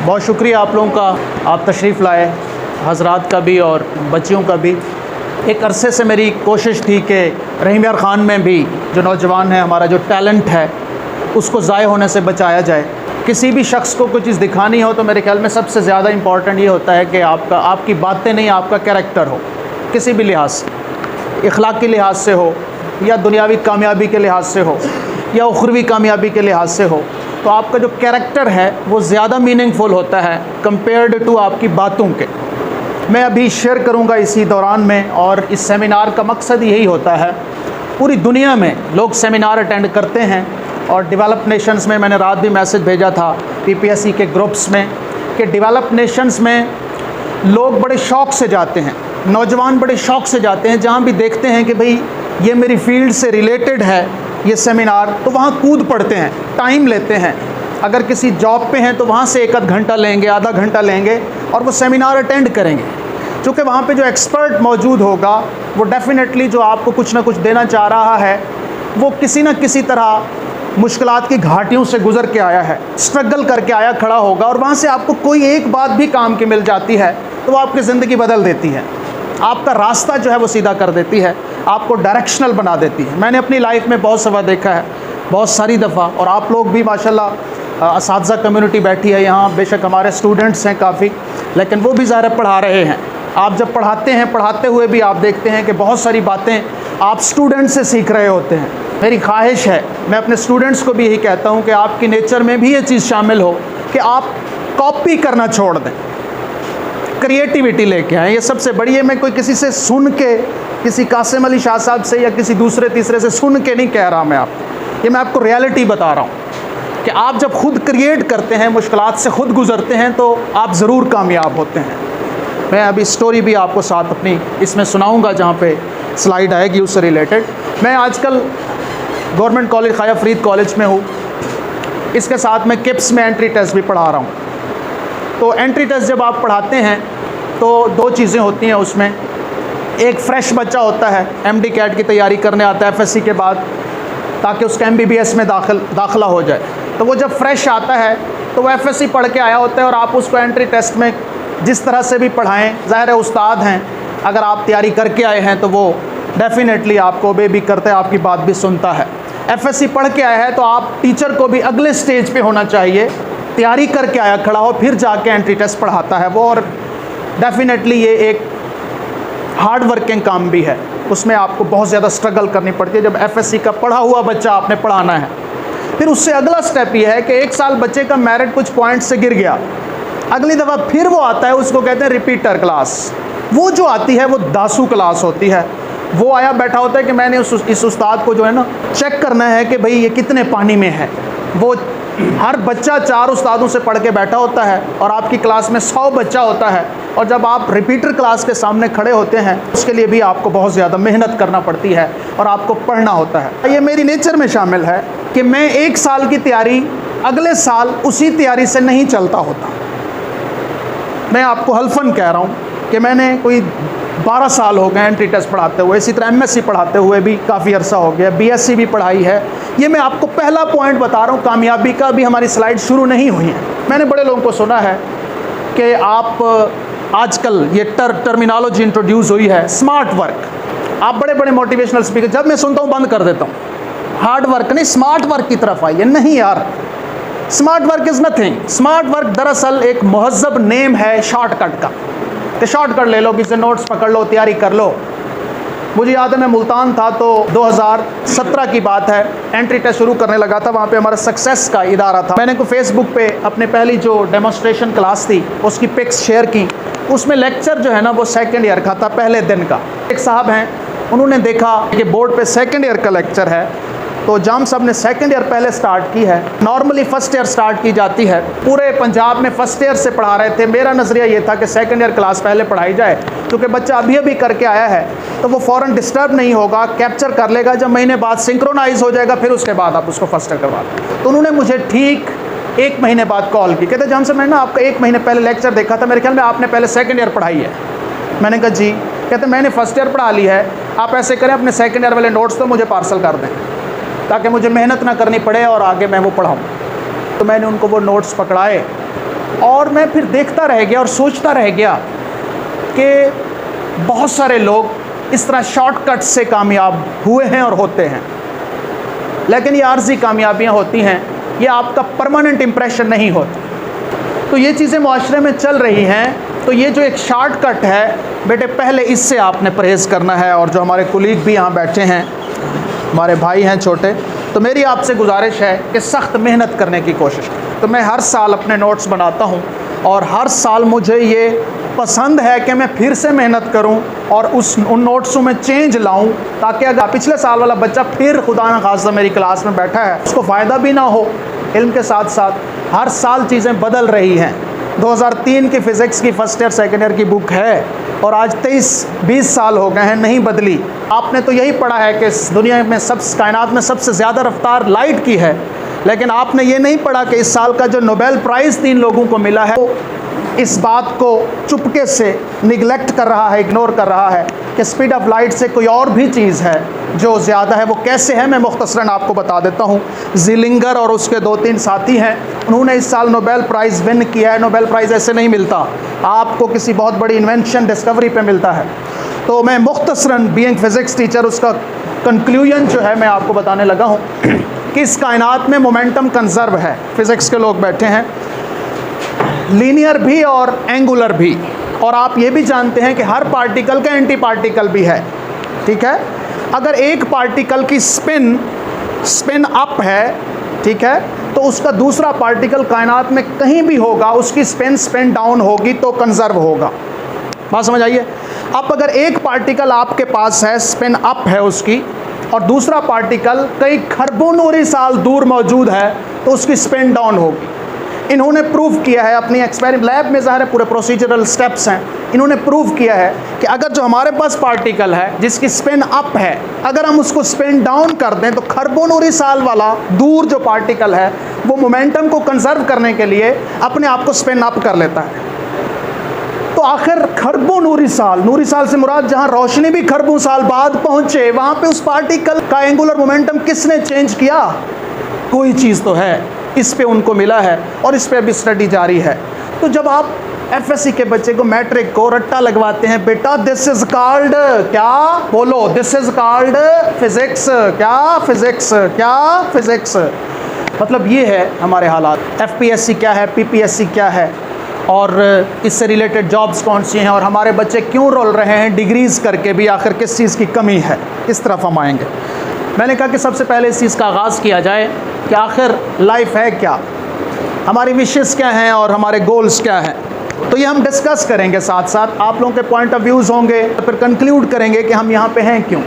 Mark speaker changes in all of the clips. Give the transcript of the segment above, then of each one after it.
Speaker 1: बहुत शुक्रिया आप लोगों का, आप तशरीफ़ लाए, हज़रात का भी और बच्चियों का भी। एक अरसे से मेरी कोशिश थी कि रहीम यार ख़ान में भी जो नौजवान है, हमारा जो टैलेंट है, उसको ज़ाय होने से बचाया जाए। किसी भी शख्स को कोई चीज़ दिखानी हो तो मेरे ख्याल में सबसे ज़्यादा इम्पॉर्टेंट ये होता है कि आपकी बातें नहीं, आपका कैरेक्टर हो, किसी भी लिहाज से, इखलाक के लिहाज से हो या दुनियावी कामयाबी के लिहाज से हो या उखरवी कामयाबी के लिहाज से हो, तो आपका जो कैरेक्टर है वो ज़्यादा मीनिंगफुल होता है कंपेयर्ड टू आपकी बातों के। मैं अभी शेयर करूंगा इसी दौरान में, और इस सेमिनार का मकसद यही होता है। पूरी दुनिया में लोग सेमिनार अटेंड करते हैं, और डेवलप नेशंस में मैंने रात भी मैसेज भेजा था पीपीएससी के ग्रुप्स में कि डेवलप नेशंस में लोग बड़े शौक़ से जाते हैं, नौजवान बड़े शौक़ से जाते हैं। जहाँ भी देखते हैं कि भाई ये मेरी फील्ड से रिलेटेड है ये सेमिनार, तो वहाँ कूद पड़ते हैं, टाइम लेते हैं। अगर किसी जॉब पे हैं तो वहाँ से 1 आध घंटा लेंगे, आधा घंटा लेंगे और वो सेमिनार अटेंड करेंगे, क्योंकि वहाँ पे जो एक्सपर्ट मौजूद होगा वो डेफिनेटली जो आपको कुछ ना कुछ देना चाह रहा है, वो किसी न किसी तरह मुश्किलात की घाटियों से गुज़र के आया है, स्ट्रगल करके आया खड़ा होगा, और वहाँ से आपको कोई एक बात भी काम की मिल जाती है तो वो आपकी ज़िंदगी बदल देती है, आपका रास्ता जो है वो सीधा कर देती है, आपको डायरेक्शनल बना देती है। मैंने अपनी लाइफ में बहुत सफ़ा देखा है, बहुत सारी दफ़ा, और आप लोग भी माशाल्लाह असातिज़ा कम्युनिटी बैठी है यहाँ, बेशक हमारे स्टूडेंट्स हैं काफ़ी, लेकिन वो भी ज़ाहिर पढ़ा रहे हैं। आप जब पढ़ाते हैं, पढ़ाते हुए भी आप देखते हैं कि बहुत सारी बातें आप स्टूडेंट से सीख रहे होते हैं। मेरी ख्वाहिश है, मैं अपने स्टूडेंट्स को भी यही कहता हूँ कि आपकी नेचर में भी ये चीज़ शामिल हो कि आप कॉपी करना छोड़ दें, क्रिएटिविटी लेके आएँ। ये सबसे बड़ी है। मैं कोई किसी से सुन के, किसी कासिम अली शाह साहब से या किसी दूसरे तीसरे से सुन के नहीं कह रहा मैं आपको, ये मैं आपको रियलिटी बता रहा हूँ कि आप जब खुद क्रिएट करते हैं, मुश्किलात से खुद गुज़रते हैं, तो आप ज़रूर कामयाब होते हैं। मैं अभी स्टोरी भी आपको साथ अपनी इसमें सुनाऊँगा, जहाँ पे स्लाइड आएगी उससे रिलेटेड। मैं आजकल government college Khwaja Farid college में हूँ, इसके साथ मैं किप्स में एंट्री टेस्ट भी पढ़ा रहा हूँ। तो एंट्री टेस्ट जब आप पढ़ाते हैं तो 2 चीज़ें होती हैं उसमें। एक फ्रेश बच्चा होता है, एमडी कैट की तैयारी करने आता है एफएससी के बाद, ताकि उसका एमबीबीएस में दाखिला हो जाए। तो वो जब फ्रेश आता है तो वो एफएससी पढ़ के आया होता है, और आप उसको एंट्री टेस्ट में जिस तरह से भी पढ़ाएँ, ज़ाहिर है उस्ताद हैं, अगर आप तैयारी करके आए हैं तो वो डेफिनेटली आपको ओबे भी करता है, आपकी बात भी सुनता है। एफएससी पढ़ के आया है तो आप टीचर को भी अगले स्टेज पे होना चाहिए, तैयारी करके आया खड़ा हो, फिर जाके एंट्री टेस्ट पढ़ाता है वो। और डेफिनेटली ये एक हार्ड वर्किंग काम भी है, उसमें आपको बहुत ज़्यादा स्ट्रगल करनी पड़ती है। जब एफएससी का पढ़ा हुआ बच्चा आपने पढ़ाना है, फिर उससे अगला स्टेप ये है कि 1 साल बच्चे का मेरिट कुछ पॉइंट से गिर गया, अगली दफ़ा फिर वो आता है, उसको कहते हैं रिपीटर क्लास। वो जो आती है वो दासू क्लास होती है। वो आया बैठा होता है कि मैंने इस उस्ताद को जो है ना चेक करना है कि भाई ये कितने पानी में है। वो हर बच्चा 4 उस्तादों से पढ़ के बैठा होता है, और आपकी क्लास में 100 बच्चा होता है, और जब आप रिपीटर क्लास के सामने खड़े होते हैं उसके लिए भी आपको बहुत ज़्यादा मेहनत करना पड़ती है और आपको पढ़ना होता है। ये मेरी नेचर में शामिल है कि मैं 1 साल की तैयारी अगले साल उसी तैयारी से नहीं चलता होता। मैं आपको हल्फन कह रहा हूँ कि मैंने कोई 12 साल हो गए एंट्री टेस्ट पढ़ाते हुए, इसी तरह एमएससी पढ़ाते हुए भी काफ़ी अरसा हो गया, बीएससी भी पढ़ाई है। ये मैं आपको पहला पॉइंट बता रहा हूँ कामयाबी का। भी हमारी स्लाइड शुरू नहीं हुई है। मैंने बड़े लोगों को सुना है कि आप आजकल ये टर्मिनोलॉजी इंट्रोड्यूस हुई है, स्मार्ट वर्क। आप बड़े बड़े मोटिवेशनल स्पीकर, जब मैं सुनता हूँ बंद कर देता हूँ। हार्ड वर्क नहीं, स्मार्ट वर्क की तरफ आइए। नहीं यार, smart work is nothing. Smart work दरअसल एक महज़ब नेम है शॉर्टकट का, कि शॉर्टकट ले लो, किसी नोट्स पकड़ लो, तैयारी कर लो। मुझे याद है मैं मुल्तान था तो 2017 की बात है, एंट्री टेस्ट शुरू करने लगा था। वहाँ पे हमारा सक्सेस का इदारा था। मैंने को फेसबुक पे अपने पहली जो डेमोस्ट्रेशन क्लास थी उसकी पिक्स शेयर की। उसमें लेक्चर जो है ना वो 2nd ईयर का था, पहले दिन का। एक साहब हैं, उन्होंने देखा कि बोर्ड पे 2nd ईयर का लेक्चर है, तो जाम साहब ने 2nd ईयर पहले स्टार्ट की है। नॉर्मली 1st ईयर स्टार्ट की जाती है। पूरे पंजाब में 1st ईयर से पढ़ा रहे थे। मेरा नज़रिया ये था कि 2nd ईयर क्लास पहले पढ़ाई जाए, क्योंकि बच्चा अभी अभी करके आया है तो वो फ़ौरन डिस्टर्ब नहीं होगा, कैप्चर कर लेगा। जब महीने बाद सिंक्रोनाइज हो जाएगा फिर उसके बाद आप उसको 1st ईयर करवा दें। तो उन्होंने मुझे ठीक 1 महीने बाद कॉल की, कहते जाम साहब मैंने ना आपका 1 महीने पहले लेक्चर देखा था, मेरे ख्याल में आपने पहले 2nd ईयर पढ़ाई है। मैंने कहा जी। कहते मैंने 1st ईयर पढ़ा ली है, आप ऐसे करें अपने 2nd ईयर वाले नोट्स तो मुझे पार्सल कर दें, ताकि मुझे मेहनत ना करनी पड़े और आगे मैं वो पढ़ाऊँ। तो मैंने उनको वो नोट्स पकड़ाए और मैं फिर देखता रह गया और सोचता रह गया कि बहुत सारे लोग इस तरह शॉर्टकट से कामयाब हुए हैं और होते हैं, लेकिन ये आर्जी कामयाबियाँ होती हैं, ये आपका परमानेंट इम्प्रेशन नहीं होता। तो ये चीज़ें मुआशरे में चल रही हैं, तो ये जो एक शॉर्टकट है बेटे, पहले इससे आपने परहेज़ करना है। और जो हमारे कुलीग भी यहाँ बैठे हैं, हमारे भाई हैं छोटे, तो मेरी आपसे गुजारिश है कि सख्त मेहनत करने की कोशिश करें। तो मैं हर साल अपने नोट्स बनाता हूँ और हर साल मुझे ये पसंद है कि मैं फिर से मेहनत करूं और उन नोट्सों में चेंज लाऊं, ताकि अगर पिछले साल वाला बच्चा फिर खुदा न खास्ता मेरी क्लास में बैठा है, उसको फ़ायदा भी ना हो। इल्म के साथ साथ हर साल चीज़ें बदल रही हैं। 2003 की फ़िज़िक्स की फ़र्स्ट ईयर सेकेंड ईयर की बुक है और आज 23-20 साल हो गए हैं, नहीं बदली। आपने तो यही पढ़ा है कि इस दुनिया में कायनात में सबसे ज़्यादा रफ्तार लाइट की है, लेकिन आपने ये नहीं पढ़ा कि इस साल का जो नोबेल प्राइज़ 3 लोगों को मिला है, वो इस बात को चुपके से निगलेक्ट कर रहा है, इग्नोर कर रहा है कि स्पीड ऑफ लाइट से कोई और भी चीज़ है जो ज़्यादा है। वो कैसे है मैं मुख्तसरन आपको बता देता हूँ। ज़िलिंगर और उसके 2-3 साथी हैं, उन्होंने इस साल नोबेल प्राइज़ विन किया है। नोबेल प्राइज़ ऐसे नहीं मिलता, आपको किसी बहुत बड़ी इन्वेंशन डिस्कवरी पे मिलता है। तो मैं मुख्तसरन बीइंग फ़िज़िक्स टीचर उसका कंक्लूजन जो है मैं आपको बताने लगा हूँ कि इस कायनात में मोमेंटम कंजर्व है। फ़िज़िक्स के लोग बैठे हैं, लीनियर भी और एंगुलर भी, और आप ये भी जानते हैं कि हर पार्टिकल का एंटी पार्टिकल भी है, ठीक है। अगर एक पार्टिकल की स्पिन अप है, ठीक है, तो उसका दूसरा पार्टिकल कायनात में कहीं भी होगा, उसकी स्पिन डाउन होगी तो कंजर्व होगा। बात समझ आइए। अब अगर एक पार्टिकल आपके पास है, स्पिन अप है उसकी, और दूसरा पार्टिकल कई खरबों नूरी साल दूर मौजूद है, तो उसकी स्पिन डाउन होगी। इन्होंने प्रूव किया है अपनी एक्सपेरिमेंट लैब में, ज़ाहिर है पूरे प्रोसीजरल स्टेप्स हैं, इन्होंने प्रूव किया है कि अगर जो हमारे पास पार्टिकल है जिसकी स्पिन अप है, अगर हम उसको स्पिन डाउन कर दें तो खरबों नूरी साल वाला दूर जो पार्टिकल है वो मोमेंटम को कंजर्व करने के लिए अपने आप को स्पिन अप कर लेता है। तो आखिर खरबों नूरी साल से मुराद जहाँ रोशनी भी खरबों साल बाद पहुँचे, वहाँ पे उस पार्टिकल का एंगुलर मोमेंटम किसने चेंज किया? कोई चीज़ तो है, इस पे उनको मिला है और इस पे अभी स्टडी जारी है। तो जब आप एफएससी के बच्चे को, मैट्रिक को रट्टा लगवाते हैं, बेटा दिस इज कॉल्ड क्या, बोलो, दिस इज कॉल्ड फिजिक्स, क्या फिजिक्स, क्या फिजिक्स, मतलब ये है हमारे हालात। एफपीएससी क्या है, पीपीएससी क्या है, और इससे रिलेटेड जॉब्स कौन सी हैं, और हमारे बच्चे क्यों रोल रहे हैं डिग्रीज़ करके भी, आखिर किस चीज़ की कमी है, इस तरफ हम आएंगे। मैंने कहा कि सबसे पहले इस चीज़ का आगाज़ किया जाए कि आखिर लाइफ है क्या, हमारी विशेस क्या हैं और हमारे गोल्स क्या हैं। तो ये हम डिस्कस करेंगे, साथ साथ आप लोगों के पॉइंट ऑफ व्यूज़ होंगे, तो फिर कंक्लूड करेंगे कि हम यहाँ पे हैं क्यों।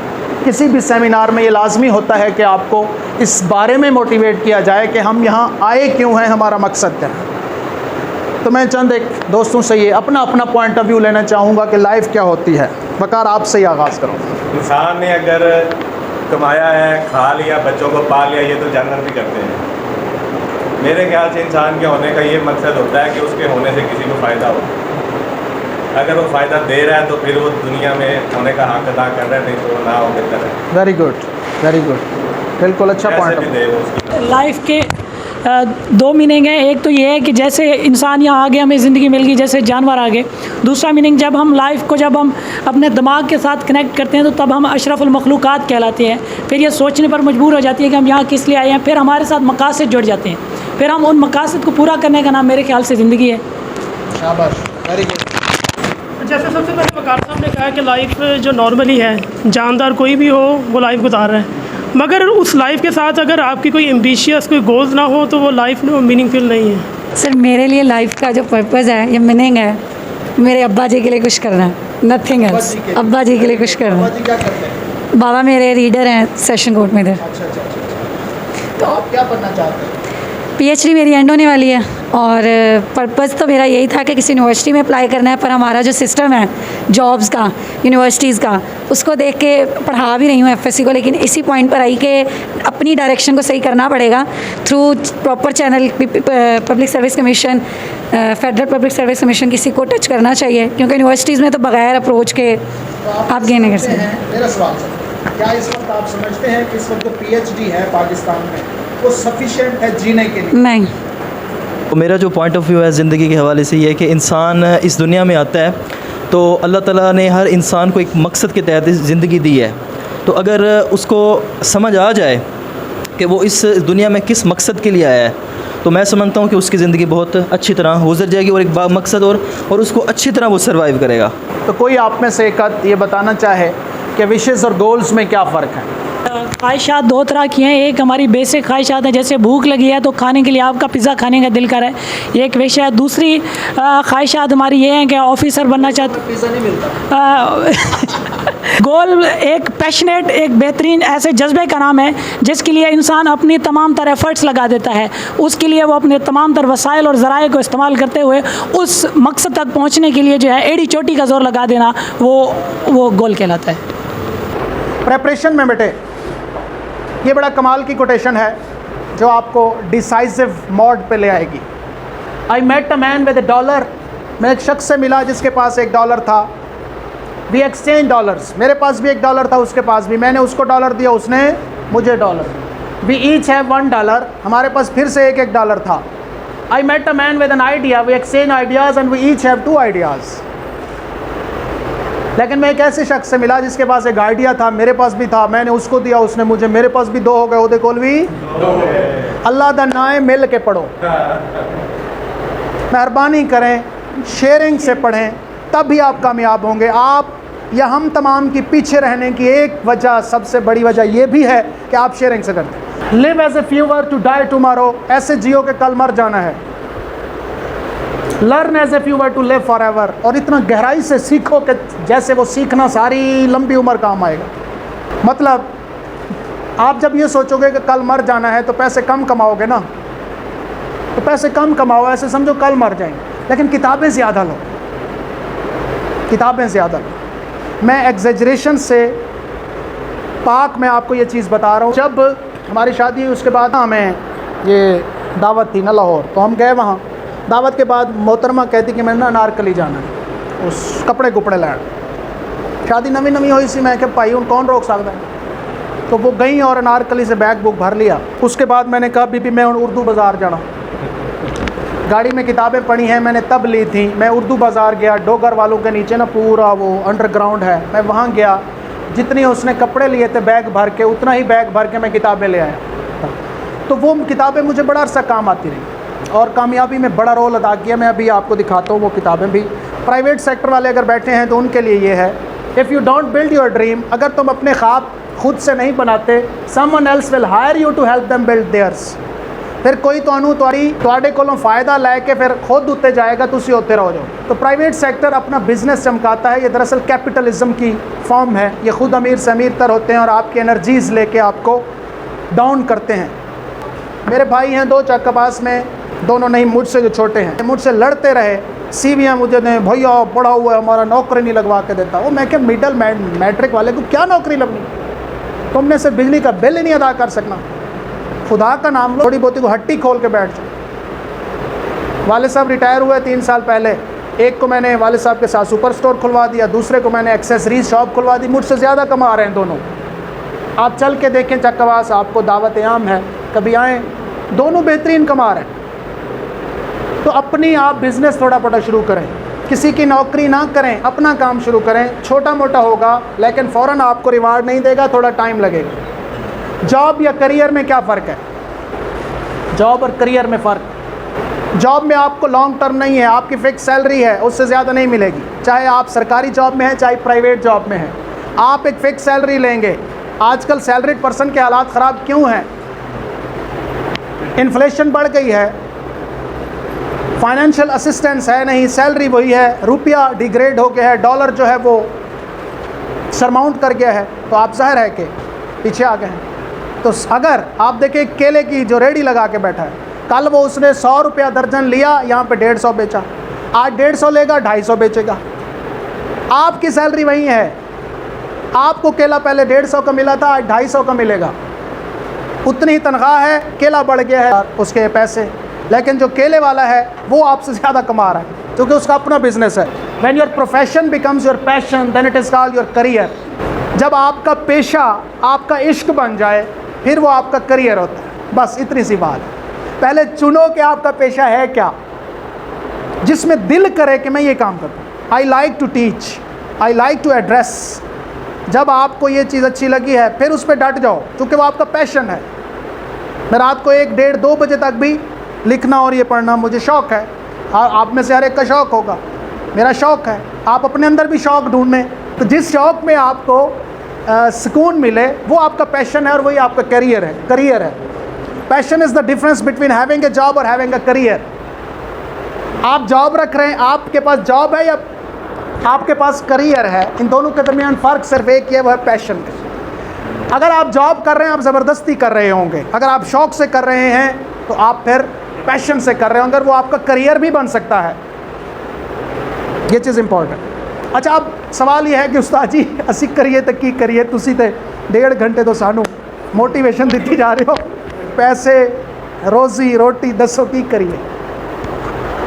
Speaker 1: किसी भी सेमिनार में ये लाजमी होता है कि आपको इस बारे में मोटिवेट किया जाए कि हम यहाँ आए क्यों हैं, हमारा मकसद क्या है। तो मैं चंद एक दोस्तों से ये अपना पॉइंट ऑफ व्यू लेना चाहूँगा कि लाइफ क्या होती है। वकार आपसे ही आगाज़ करूँ।
Speaker 2: इंसान ने अगर कमाया है, खा लिया, बच्चों को पाल लिया, ये तो जानवर भी करते हैं। मेरे ख्याल से इंसान के होने का ये मकसद होता है कि उसके होने से किसी को फ़ायदा हो। अगर वो फ़ायदा दे रहा है तो फिर वो दुनिया में होने का हक अदा कर रहा है, नहीं तो वो ना हो बेहतर है।
Speaker 1: वेरी गुड, वेरी गुड, बिल्कुल अच्छा पॉइंट।
Speaker 3: लाइफ के 2 मीनिंग है। एक तो ये है कि जैसे इंसान यहाँ आ गया, हमें ज़िंदगी मिल गई, जैसे जानवर आ गए। दूसरा मीनिंग, जब हम लाइफ को जब हम अपने दिमाग के साथ कनेक्ट करते हैं तो तब हम अशरफुल मखलूक़ात कहलाते हैं। फिर ये सोचने पर मजबूर हो जाती है कि हम यहाँ किस लिए आए हैं। फिर हमारे साथ मकासद जुड़ जाते हैं, फिर हम उन मकासद को पूरा करने का नाम मेरे ख्याल से ज़िंदगी है।
Speaker 1: शाबाश, वेरी गुड।
Speaker 4: जैसे सबसे पहले वकार साहब ने कहा कि लाइफ जो नॉर्मली है, जानदार कोई भी हो वो लाइफ गुजार रहा है, मगर उस लाइफ के साथ अगर आपकी कोई एम्बिशियस कोई गोल्स ना हो तो वो लाइफ मीनिंगफुल नहीं है।
Speaker 5: सर मेरे लिए लाइफ का जो पर्पज़ है या मीनिंग है, मेरे अब्बा जी के लिए कुछ करना है, नथिंग एल्स। अब्बा जी के लिए कुछ करना है।
Speaker 1: क्या करते हैं?
Speaker 5: बाबा मेरे रीडर हैं सेशन कोर्ट में इधर।
Speaker 1: तो आप क्या बनना चाहते हैं?
Speaker 5: पीएचडी मेरी एंड होने वाली है और पर्पज़ तो मेरा यही था कि किसी यूनिवर्सिटी में अप्लाई करना है, पर हमारा जो सिस्टम है जॉब्स का, यूनिवर्सिटीज़ का, उसको देख के पढ़ा भी रही हूँ एफएससी को, लेकिन इसी पॉइंट पर आई कि अपनी डायरेक्शन को सही करना पड़ेगा through proper channel. Public service commission, federal public service commission, किसी को टच करना चाहिए, क्योंकि यूनिवर्सिटीज़ में तो बगैर अप्रोच के आप गेन नहीं कर सकते।
Speaker 1: मेरा सवाल सर, क्या इस वक्त आप समझते हैं कि इस वक्त जो पीएचडी है पाकिस्तान में वो सफिशिएंट है जीने के लिए?
Speaker 5: नहीं।
Speaker 6: मेरा जो पॉइंट ऑफ व्यू है ज़िंदगी के हवाले से ये है कि इंसान इस दुनिया में आता है तो अल्लाह ताला ने हर इंसान को एक मकसद के तहत ज़िंदगी दी है। तो अगर उसको समझ आ जाए कि वो इस दुनिया में किस मकसद के लिए आया है, तो मैं समझता हूँ कि उसकी ज़िंदगी बहुत अच्छी तरह गुजर जाएगी और एक मकसद और उसको अच्छी तरह वो सर्वाइव करेगा।
Speaker 1: तो कोई आप में से एक आध ये बताना चाहे कि विशेज़ और गोल्स में क्या फ़र्क है?
Speaker 3: ख्वाहिशात दो तरह की हैं। एक हमारी बेसिक ख्वाहिशात हैं, जैसे भूख लगी है तो खाने के लिए आपका पिज़्ज़ा खाने का दिल कर है, ये एक विषय है। दूसरी ख्वाहिशात हमारी ये हैं कि ऑफिसर बनना चाहते,
Speaker 1: पिज़्ज़ा नहीं मिलता।
Speaker 3: गोल एक पैशनेट, एक बेहतरीन ऐसे जज्बे का नाम है जिसके लिए इंसान अपनी तमाम तर एफ़र्ट्स लगा देता है। उसके लिए वो अपने तमाम तर वसाइल और ज़राए को इस्तेमाल करते हुए उस मकसद तक पहुँचने के लिए जो है एड़ी चोटी का ज़ोर लगा देना, वो गोल कहलाता है।
Speaker 1: प्रेपरेशन में बेटे ये बड़ा कमाल की कोटेशन है जो आपको डिसाइसिव मोड पे ले आएगी। I met a man with $1। मैं एक शख्स से मिला जिसके पास $1 था। वी एक्सचेंज डॉलर्स, मेरे पास भी $1 था, उसके पास भी। मैंने उसको $1 दिया, उसने मुझे $1। वी ईच हैव $1, हमारे पास फिर से एक $1 था। I met a man with an idea, we exchange ideas and we each have 2 ideas. लेकिन मैं एक ऐसे शख्स से मिला जिसके पास एक आइडिया था, मेरे पास भी था, मैंने उसको दिया, उसने मुझे, मेरे पास भी 2 हो गए। ओदे कोल भी अल्लाह दा नाम मिल के पढ़ो, मेहरबानी करें, शेयरिंग से पढ़ें, तब भी आप कामयाब होंगे। आप या हम तमाम की पीछे रहने की एक वजह, सबसे बड़ी वजह ये भी है कि आप शेयरिंग से करते हैं। Live as a fewer to die tomorrow, ऐसे जियो के कल मर जाना है। Learn as a fewer to live for ever, और इतना गहराई से सीखो कि जैसे वो सीखना सारी लंबी उम्र काम आएगा। मतलब आप जब ये सोचोगे कि कल मर जाना है तो पैसे कम कमाओगे ना, तो पैसे कम कमाओ, ऐसे समझो कल मर जाएंगे। लेकिन किताबें ज़्यादा लो, किताबें ज़्यादा लो। मैं एग्जेजरेशन से पाक मैं आपको ये चीज़ बता रहा हूँ। जब हमारी शादी हुई उसके बाद हमें ये दावत थी ना लाहौर, तो हम गए वहाँ। दावत के बाद मोहतरमा कहती कि मैंने ना अनारकली जाना है, उस कपड़े कुपड़े लैन। शादी नवी नवी हुई सी, मैं कि भाई उन कौन रोक सकता है। तो वो गई और अनारकली से बैग बुक भर लिया। उसके बाद मैंने कहा बीबी मैं उर्दू बाज़ार जाना, गाड़ी में किताबें पढ़ी हैं मैंने तब ली थी। मैं उर्दू बाज़ार गया, डोगर वालों के नीचे ना पूरा वो अंडरग्राउंड है, मैं वहाँ गया। जितनी उसने कपड़े लिए थे बैग भर के, उतना ही बैग भर के मैं किताबें ले आया। तो वो किताबें मुझे बड़ा अरसा काम आती रही और कामयाबी में बड़ा रोल अदा किया। मैं अभी आपको दिखाता हूँ वो किताबें भी। प्राइवेट सेक्टर वाले अगर बैठे हैं तो उनके लिए ये है, if you don't build your dream, अगर तुम अपने ख्वाब खुद से नहीं बनाते, someone else will hire you to help them build theirs. फिर कोई तुहाडे कोलों फ़ायदा लैके फिर खुद उत्ते जाएगा, तुसी होते रहो जाओ। तो प्राइवेट सेक्टर अपना बिजनेस चमकाता है। ये दरअसल कैपिटलिज्म की फॉर्म है। ये ख़ुद अमीर से अमीर तर होते हैं और आपकी एनर्जीज़ लेके आपको डाउन करते हैं। मेरे भाई हैं 2 चक्काबाज में, दोनों नहीं मुझसे जो छोटे हैं, मुझसे लड़ते रहे। सीवियाँ मुझे दें, भैया पढ़ा हुआ है हमारा, नौकरी नहीं लगवा के देता। वो मैं क्या मिडल मैट्रिक वाले को क्या नौकरी लगनी, तुमने सिर्फ बिजली का बिल ही नहीं अदा कर सकना। खुदा का नाम लो, थोड़ी बहुती को हट्टी खोल के बैठ जाओ। वाले साहब रिटायर हुए 3 साल पहले। एक को मैंने वाले साहब के साथ सुपर स्टोर खुलवा दिया, दूसरे को मैंने एक्सेसरीज शॉप खुलवा दी। मुझसे ज़्यादा कमा रहे हैं दोनों। आप चल के देखें चक्कावास, आपको दावत आम है, कभी आएँ, दोनों बेहतरीन कमा रहे हैं। तो अपनी आप बिज़नेस थोड़ा बड़ा शुरू करें, किसी की नौकरी ना करें, अपना काम शुरू करें। छोटा मोटा होगा लेकिन फ़ौरन आपको रिवार्ड नहीं देगा, थोड़ा टाइम लगेगा। जॉब या करियर में क्या फ़र्क है? जॉब और करियर में फ़र्क, जॉब में आपको लॉन्ग टर्म नहीं है, आपकी फ़िक्स सैलरी है, उससे ज़्यादा नहीं मिलेगी। चाहे आप सरकारी जॉब में हैं चाहे प्राइवेट जॉब में हैं, आप एक फ़िक्स सैलरी लेंगे। आजकल सैलरीड पर्सन के हालात ख़राब क्यों हैं? इन्फ्लेशन बढ़ गई है, फाइनेंशियल असिस्टेंस है नहीं, सैलरी वही है, रुपया डिग्रेड हो गया है, डॉलर जो है वो सरमाउंट कर गया है, तो आप ज़ाहिर है कि पीछे आ गए हैं। तो अगर आप देखें केले की जो रेडी लगा के बैठा है, कल वो उसने 100 रुपया दर्जन लिया, यहाँ पे 150 बेचा, आज 150 लेगा 250 बेचेगा। आपकी सैलरी वही है, आपको केला पहले 150 का मिला था, आज 250 का मिलेगा। उतनी ही तनख्वाह है, केला बढ़ गया है उसके पैसे, लेकिन जो केले वाला है वो आपसे ज़्यादा कमा रहा है क्योंकि उसका अपना बिजनेस है। When your profession becomes your passion then it is called your career. जब आपका पेशा आपका इश्क बन जाए फिर वो आपका करियर होता है। बस इतनी सी बात है। पहले चुनो कि आपका पेशा है क्या, जिसमें दिल करे कि मैं ये काम करता हूँ। I like to teach, I like to address. जब आपको ये चीज़ अच्छी लगी है फिर उस पर डट जाओ, क्योंकि वो आपका पैशन है। मैं रात को 1, 1:30, 2 बजे तक भी लिखना और ये पढ़ना मुझे शौक़ है। आप में से हर एक का शौक़ होगा, मेरा शौक़ है। आप अपने अंदर भी शौक़ ढूंढें, तो जिस शौक़ में आपको सुकून मिले वो आपका पैशन है और वही आपका करियर है। Passion is the difference between having a job और हैविंग अ करियर। आप जॉब रख रहे हैं, आपके पास जॉब है या आपके पास करियर है, इन दोनों के दरमियान फ़र्क सिर्फ एक ही है, वो है पैशन। अगर आप जॉब कर रहे हैं आप ज़बरदस्ती कर रहे होंगे, अगर आप शौक़ से कर रहे हैं तो आप फिर पैशन से कर रहे होंगे, वो आपका करियर भी बन सकता है। ये चीज़ इंपॉर्टेंट। अच्छा, अब सवाल ये है कि उस्ताद जी असी करिए तो की करिए, तुसी तो 1.5 घंटे तो सानू मोटिवेशन दी जा रहे हो, पैसे रोज़ी रोटी दसो की करिए।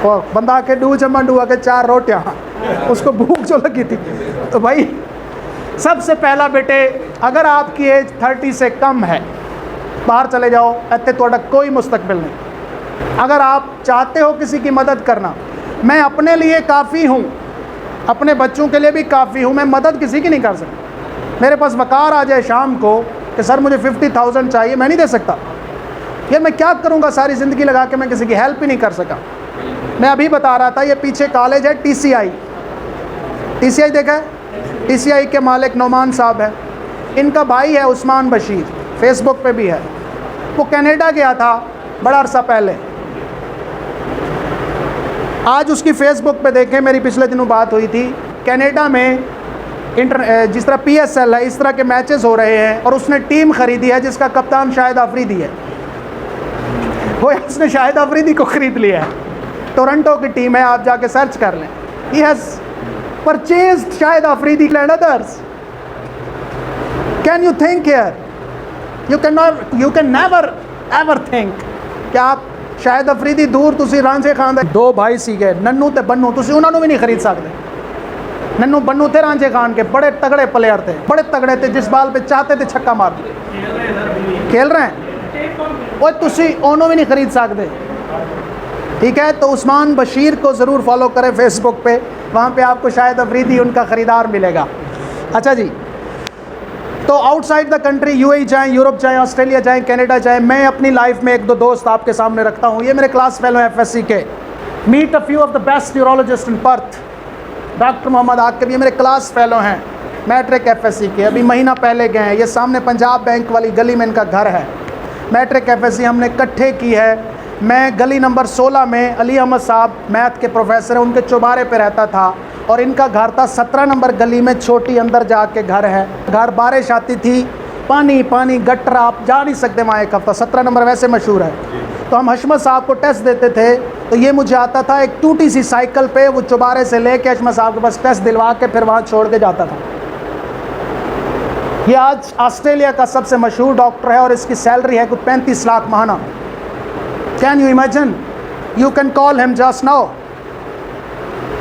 Speaker 1: और बंदा आके डू जमा डू आके 4 रोटियाँ, उसको भूख जो लगी थी। तो भाई सबसे पहला बेटे, अगर आपकी एज 30 से कम है बाहर चले जाओ, इतने थोड़ा कोई मुस्तकबिल नहीं। अगर आप चाहते हो किसी की मदद करना, मैं अपने लिए काफ़ी हूँ, अपने बच्चों के लिए भी काफ़ी हूँ, मैं मदद किसी की नहीं कर सकता। मेरे पास वकार आ जाए शाम को कि सर मुझे 50,000 चाहिए, मैं नहीं दे सकता। ये मैं क्या करूँगा, सारी ज़िंदगी लगा के मैं किसी की हेल्प ही नहीं कर सका। मैं अभी बता रहा था, ये पीछे कॉलेज है TCI देखा है? TCI के मालिक नोमान साहब है, इनका भाई है उस्मान बशीर, फेसबुक पे भी है। वो कनाडा गया था बड़ा अरसा पहले, आज उसकी फेसबुक पे देखें, मेरी पिछले दिनों बात हुई थी, कनाडा में जिस तरह PSL है इस तरह के मैचेस हो रहे हैं, और उसने टीम ख़रीदी है जिसका कप्तान शाहिद अफरीदी है। वो उसने शाहिद अफरीदी को ख़रीद लिया है, टोरंटो की टीम है, आप जाके सर्च कर लें। He has purchased Shahid Afridi and others. Can you think here? You can never ever think कि आप शाहिद अफरीदी दूर तुसी रांझे खान दे 2 भाई सीगे नन्नू ते बन्नू, तुसी उन्होंने भी नहीं खरीद सकते। नन्नू बन्नू थे रांझे खान के, बड़े तगड़े प्लेयर थे, बड़े तगड़े थे, जिस बाल पे चाहते थे छक्का मार खेल रहे हैं, वो तुसी उन्होंने भी नहीं खरीद सकते। ठीक है, तो उस्मान बशीर को ज़रूर फॉलो करें फेसबुक पे, वहाँ पे आपको शाहिद अफरीदी उनका ख़रीदार मिलेगा। अच्छा जी, तो आउटसाइड द कंट्री UAE जाएँ, यूरोप जाएँ, ऑस्ट्रेलिया जाएँ, कनाडा जाएँ, मैं अपनी लाइफ में 1-2 दोस्त आपके सामने रखता हूँ। ये मेरे क्लास फेलो हैं FSC के। Meet a few of the best neurologist in Perth. Doctor Mohammad Aqib ये मेरे क्लास फेलो हैं, मैट्रिक FSC के, अभी महीना पहले गए हैं। ये सामने पंजाब बैंक वाली गली में इनका घर है। मैट्रिक FSC हमने इकट्ठे की है। मैं गली नंबर 16 में, अली अहमद साहब मैथ के प्रोफेसर हैं, उनके चौबारे पे रहता था, और इनका घर था 17 नंबर गली में, छोटी अंदर जाके घर है। घर बारिश आती थी, पानी गटर, आप जा नहीं सकते वहाँ एक हफ्ता। 17 नंबर वैसे मशहूर है। तो हम हशमत साहब को टेस्ट देते थे, तो ये मुझे आता था एक टूटी सी साइकिल पे, वो चौबारे से लेके हशमत साहब के पास टेस्ट दिलवा के फिर वहाँ छोड़ के जाता था। ये आज ऑस्ट्रेलिया का सबसे मशहूर डॉक्टर है और इसकी सैलरी है कुछ 35 लाख माहाना। Can you imagine? You can call him just now.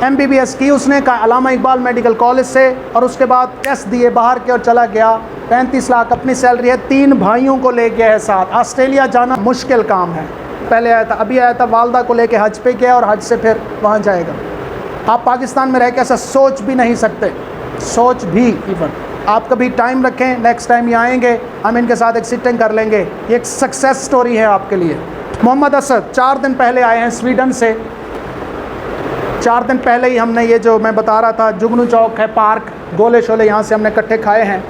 Speaker 1: MBBS की उसने अल्लामा इकबाल मेडिकल कॉलेज से, और उसके बाद टेस्ट दिए बाहर के और चला गया। 35 लाख अपनी सैलरी है, 3 भाइयों को ले गया है साथ। ऑस्ट्रेलिया जाना मुश्किल काम है। पहले आया था, अभी आया था, वालदा को लेके हज पे गया और हज से फिर वहाँ जाएगा। आप पाकिस्तान में रह के ऐसा सोच भी नहीं सकते, सोच भी इवन। आप कभी टाइम रखें, नेक्स्ट टाइम ये आएंगे, हम इनके साथ एक सिटिंग कर लेंगे। ये एक सक्सेस स्टोरी है आपके लिए। मोहम्मद असद 4 दिन पहले आए हैं स्वीडन से। 4 दिन पहले ही हमने ये जो मैं बता रहा था, जुगनू चौक है पार्क, गोले शोले यहाँ से हमने इकट्ठे खाए हैं।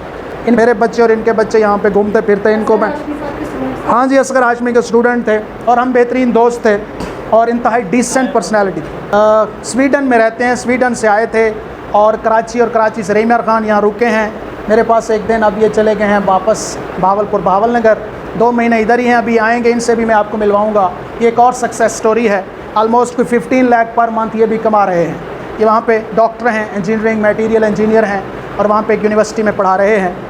Speaker 1: इन मेरे बच्चे और इनके बच्चे यहाँ पे घूमते फिरते, इनको मैं, हाँ जी, असगर हाशमी के स्टूडेंट थे और हम बेहतरीन दोस्त थे और इंतहाई डिसेंट पर्सनैलिटी थी। स्वीडन में रहते हैं, स्वीडन से आए थे और कराची से रहीम यार खान यहाँ रुके हैं मेरे पास एक दिन। अब ये चले गए हैं वापस भावलपुर, भावल नगर। 2 महीने इधर ही हैं, अभी आएंगे, इनसे भी मैं आपको मिलवाऊंगा। ये एक और सक्सेस स्टोरी है। ऑलमोस्ट कोई 15 लाख पर मंथ ये भी कमा रहे हैं। ये वहाँ पे डॉक्टर हैं, इंजीनियरिंग मटेरियल इंजीनियर हैं और वहाँ पे एक यूनिवर्सिटी में पढ़ा रहे हैं।